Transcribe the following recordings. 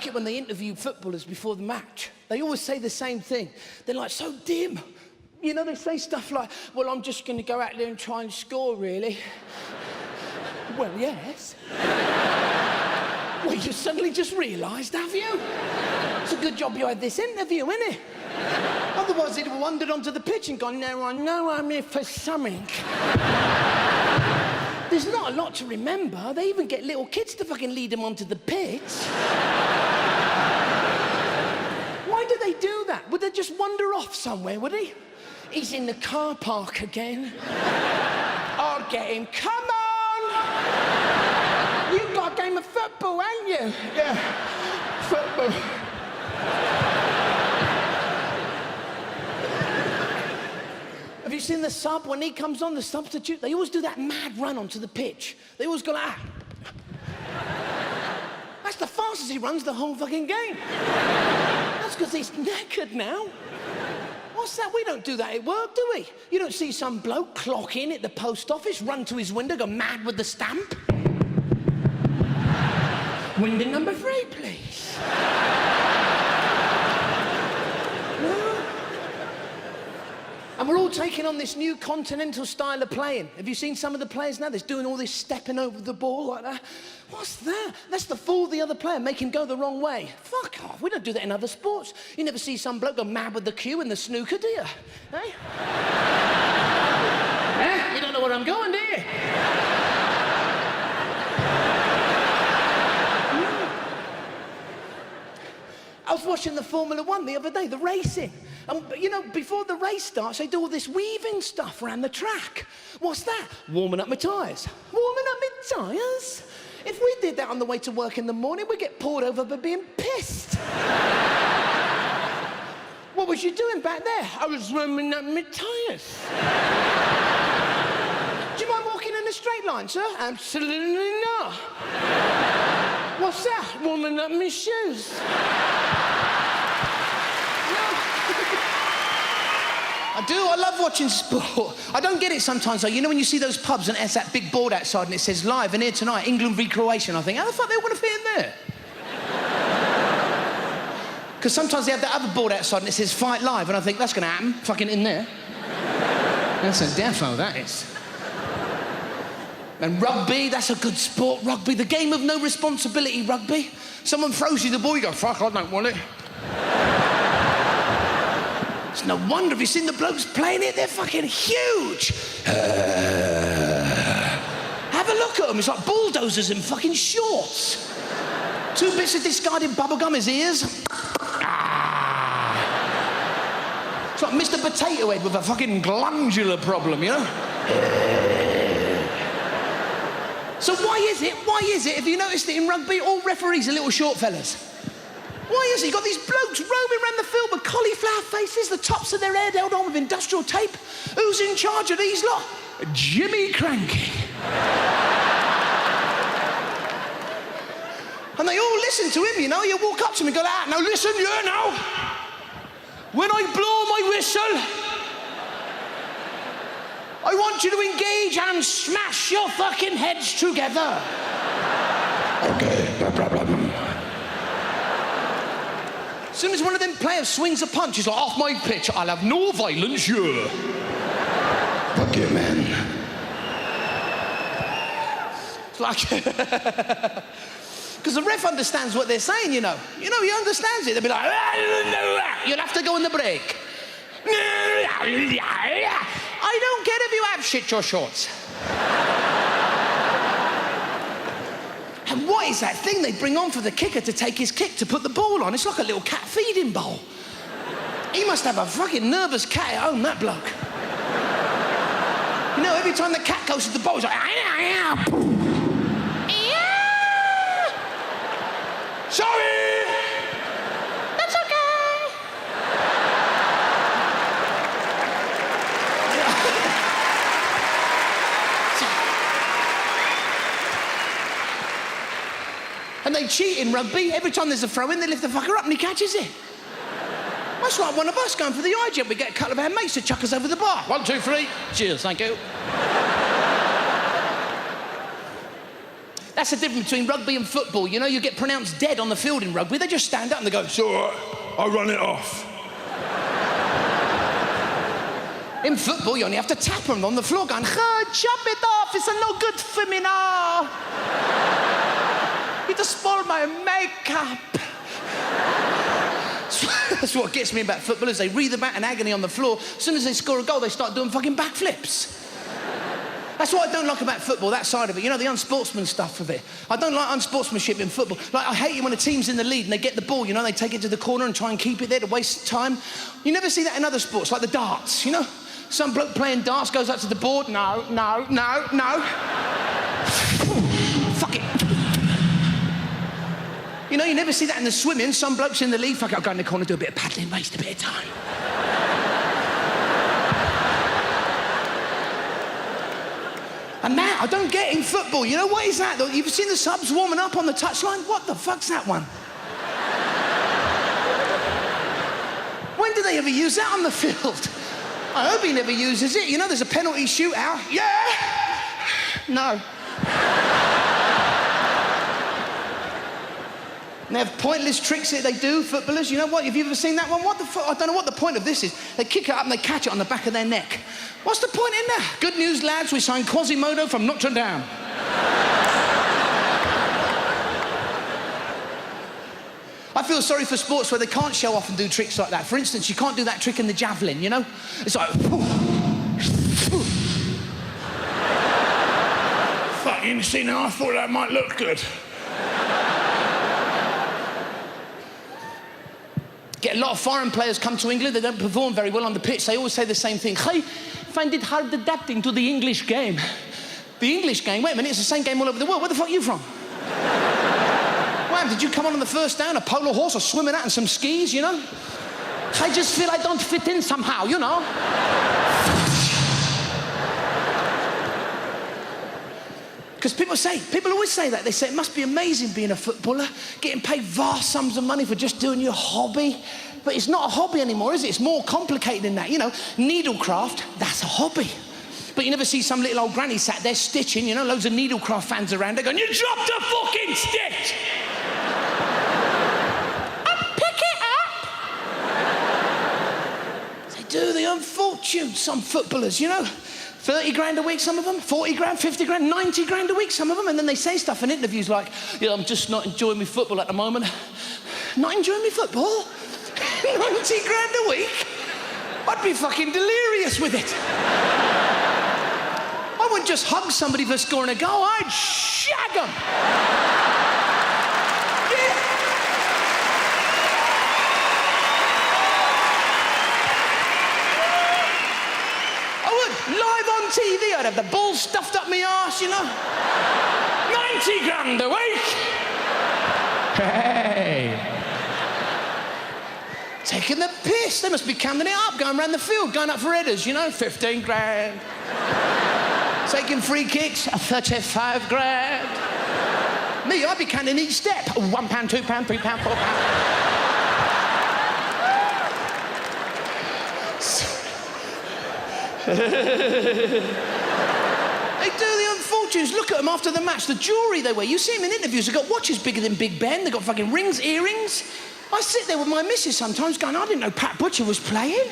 like it when they interview footballers before the match. They always say the same thing. They're like, so dim. You know, they say stuff like, well, I'm just going to go out there and try and score, really. Well, yes. Well, you suddenly just realised, have you? It's a good job you had this interview, isn't it? Otherwise, he'd have wandered onto the pitch and gone, no, I know I'm here for something. There's not a lot to remember. They even get little kids to fucking lead them onto the pitch. Why do they do that? Would they just wander off somewhere, would he? He's in the car park again. I'll get him. Come on! You've got a game of football, haven't you? Yeah, football. Have you seen the sub? When he comes on, the substitute, they always do that mad run onto the pitch. They always go like that. That's the fastest he runs the whole fucking game. That's because he's knackered now. What's that? We don't do that at work, do we? You don't see some bloke clock in at the post office, run to his window, go mad with the stamp. Window number 3, please. And we're all taking on this new Continental style of playing. Have you seen some of the players now? They're doing all this stepping over the ball like that. What's that? That's to fool the other player, make him go the wrong way. Fuck off. We don't do that in other sports. You never see some bloke go mad with the cue in the snooker, do you? Eh? Eh? You don't know where I'm going, do you? I was watching the Formula 1 the other day, the racing. And, you know, before the race starts, they do all this weaving stuff around the track. What's that? Warming up my tyres. Warming up my tyres? If we did that on the way to work in the morning, we'd get pulled over for being pissed. What was you doing back there? I was warming up my tyres. Do you mind walking in a straight line, sir? Absolutely not. What's that? Warming up my shoes. I do, I love watching sport. I don't get it sometimes though. You know when you see those pubs and there's that big board outside and it says live and here tonight, England v Croatia, and I think, how the fuck they want to fit in there? Because sometimes they have that other board outside and it says fight live, and I think, that's going to happen, fucking in there. That's a defo, that is. And rugby, that's a good sport, rugby. The game of no responsibility, rugby. Someone throws you the ball, you go, fuck, I don't want it. It's no wonder, have you seen the blokes playing it? They're fucking huge. Have a look at them, it's like bulldozers in fucking shorts. 2 bits of discarded bubblegum in his ears. It's like Mr. Potato Head with a fucking glandular problem, you know? So why is it, have you noticed that in rugby, all referees are little short fellas? Why is it? You've got these blokes roaming around the field with cauliflower faces, the tops of their hair held on with industrial tape. Who's in charge of these lot? Jimmy Cranky. And they all listen to him, you know. You walk up to him and go, ah, now listen, you know. When I blow my whistle, I want you to engage and smash your fucking heads together. Okay, no problem. As soon as one of them players swings a punch, he's like, off my pitch, I'll have no violence here. Fuck you, man. It's like... Because the ref understands what they're saying, you know. You know, he understands it. They'll be like, you'll have to go in the break. I don't care if you have shit your shorts. And what is that thing they bring on for the kicker to take his kick to put the ball on? It's like a little cat feeding bowl. He must have a fucking nervous cat at home, that bloke. You know, every time the cat goes to the bowl, he's like, sorry! That's okay! And they cheat in rugby. Every time there's a throw-in, they lift the fucker up and he catches it. That's like one of us going for the eye jump. We get a couple of our mates to chuck us over the bar. 1, 2, 3. Cheers, thank you. That's the difference between rugby and football. You know, you get pronounced dead on the field in rugby. They just stand up and they go, "It's all right, I run it off." In football, you only have to tap them on the floor going, "Chop it off, it's no good for me now. You just spoiled my makeup." That's what gets me about footballers. They wreathe about in agony on the floor. As soon as they score a goal, they start doing fucking backflips. That's what I don't like about football, that side of it. You know, the unsportsman stuff of it. I don't like unsportsmanship in football. Like, I hate it when a team's in the lead and they get the ball, you know, they take it to the corner and try and keep it there to waste time. You never see that in other sports, like the darts, you know? Some bloke playing darts goes up to the board, no. Fuck it. You know, you never see that in the swimming. Some blokes in the lead, fuck it, I'll go in the corner, do a bit of paddling, waste a bit of time. And now, I don't get in football. You know, what is that? You've seen the subs warming up on the touchline? What the fuck's that one? When do they ever use that on the field? I hope he never uses it. You know, there's a penalty shootout. Yeah! No. And they have pointless tricks that they do, footballers. You know what? Have you ever seen that one? What the fuck? I don't know what the point of this is. They kick it up and they catch it on the back of their neck. What's the point in that? Good news, lads, we signed Quasimodo from Notre Dame. I feel sorry for sports where they can't show off and do tricks like that. For instance, you can't do that trick in the javelin, you know? It's like... Fucking see, now I thought that might look good. Get a lot of foreign players come to England, they don't perform very well on the pitch. They always say the same thing. I find it hard adapting to the English game. The English game? Wait a minute, it's the same game all over the world. Where the fuck are you from? Wham, did you come on the first day on a polo horse or swimming out in some skis, you know? I just feel I don't fit in somehow, you know? Because people always say that. They say it must be amazing being a footballer, getting paid vast sums of money for just doing your hobby. But it's not a hobby anymore, is it? It's more complicated than that. You know, needlecraft, that's a hobby. But you never see some little old granny sat there stitching, you know, loads of needlecraft fans around her going, "You dropped a fucking stitch!" "I'll pick it up!" They do, the unfortunate, some footballers, you know. 30 grand a week, some of them, 40 grand, 50 grand, 90 grand a week, some of them, and then they say stuff in interviews like, "Yeah, I'm just not enjoying my football at the moment." Not enjoying my football? 90 grand a week? I'd be fucking delirious with it. I wouldn't just hug somebody for scoring a goal, I'd shag them. Live on TV, I'd have the balls stuffed up my arse, you know. 90 grand a week. Hey. Taking the piss. They must be counting it up, going around the field, going up for headers, you know, 15 grand. Taking free kicks, 35 grand. Me, I'd be counting each step. £1, £2, £3, £4. They do, the unfortunates. Look at them after the match, the jewellery they wear. You see them in interviews, they've got watches bigger than Big Ben, they've got fucking rings, earrings. I sit there with my missus sometimes going, I didn't know Pat Butcher was playing.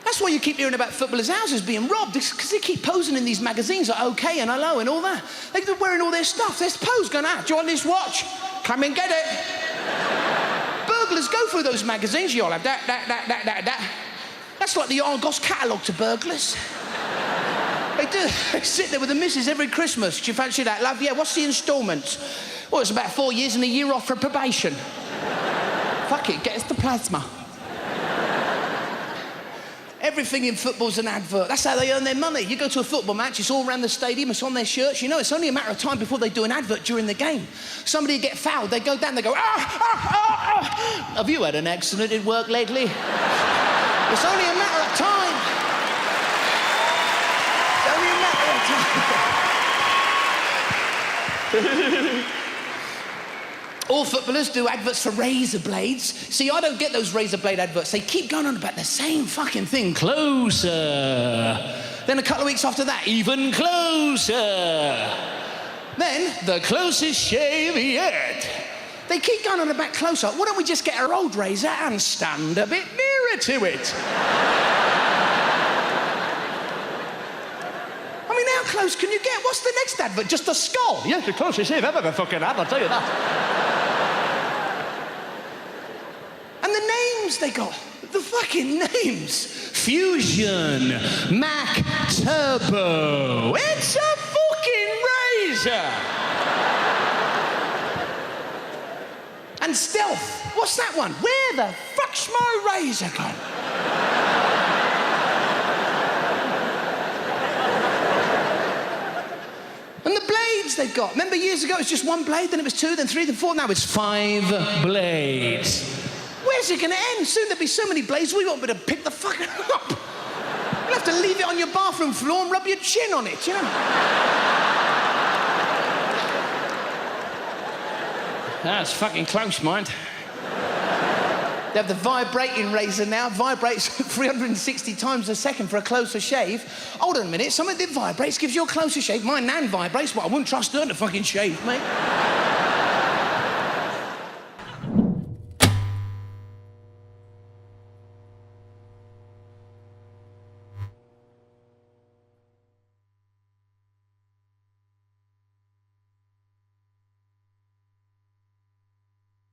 That's why you keep hearing about footballers' houses being robbed, because they keep posing in these magazines like OK and Hello and all that. They're wearing all their stuff. They're posed going, "Do you want this watch? Come and get it." Burglars go through those magazines, you all have that. That's like the Argos catalogue to burglars. They do. They sit there with the missus every Christmas. "Do you fancy that, love? Yeah, what's the instalments?" "Well, it's about 4 years and a year off for probation." Fuck it, get us the plasma. Everything in football's an advert. That's how they earn their money. You go to a football match, it's all around the stadium, it's on their shirts. You know, it's only a matter of time before they do an advert during the game. Somebody get fouled, they go down, they go, "Ah. Have you had an accident at work lately?" It's only a matter of time. It's only a matter of time. All footballers do adverts for razor blades. See, I don't get those razor blade adverts. They keep going on about the same fucking thing. Closer. Then a couple of weeks after that, even closer. Then, the closest shave yet. They keep going on about closer. Why don't we just get our old razor and stand a bit nearer to it? I mean, how close can you get? What's the next advert? Just a skull? Yeah, the closest shave I've ever fucking had, I'll tell you that. And the names they got. The fucking names. Fusion, Mac Turbo. It's a fucking razor. And Stealth. What's that one? Where the fuck's my razor gone? And the blades they've got. Remember years ago it was just one blade, then it was 2, then 3, then 4, now it's 5 blades. Where's it gonna end? Soon there'll be so many blades we won't be able to pick the fucker up. You'll have to leave it on your bathroom floor and rub your chin on it, you know? That's fucking close, mind. They have the vibrating razor now. Vibrates 360 times a second for a closer shave. Hold on a minute, something that vibrates gives you a closer shave. My nan vibrates, but I wouldn't trust her to fucking shave, mate.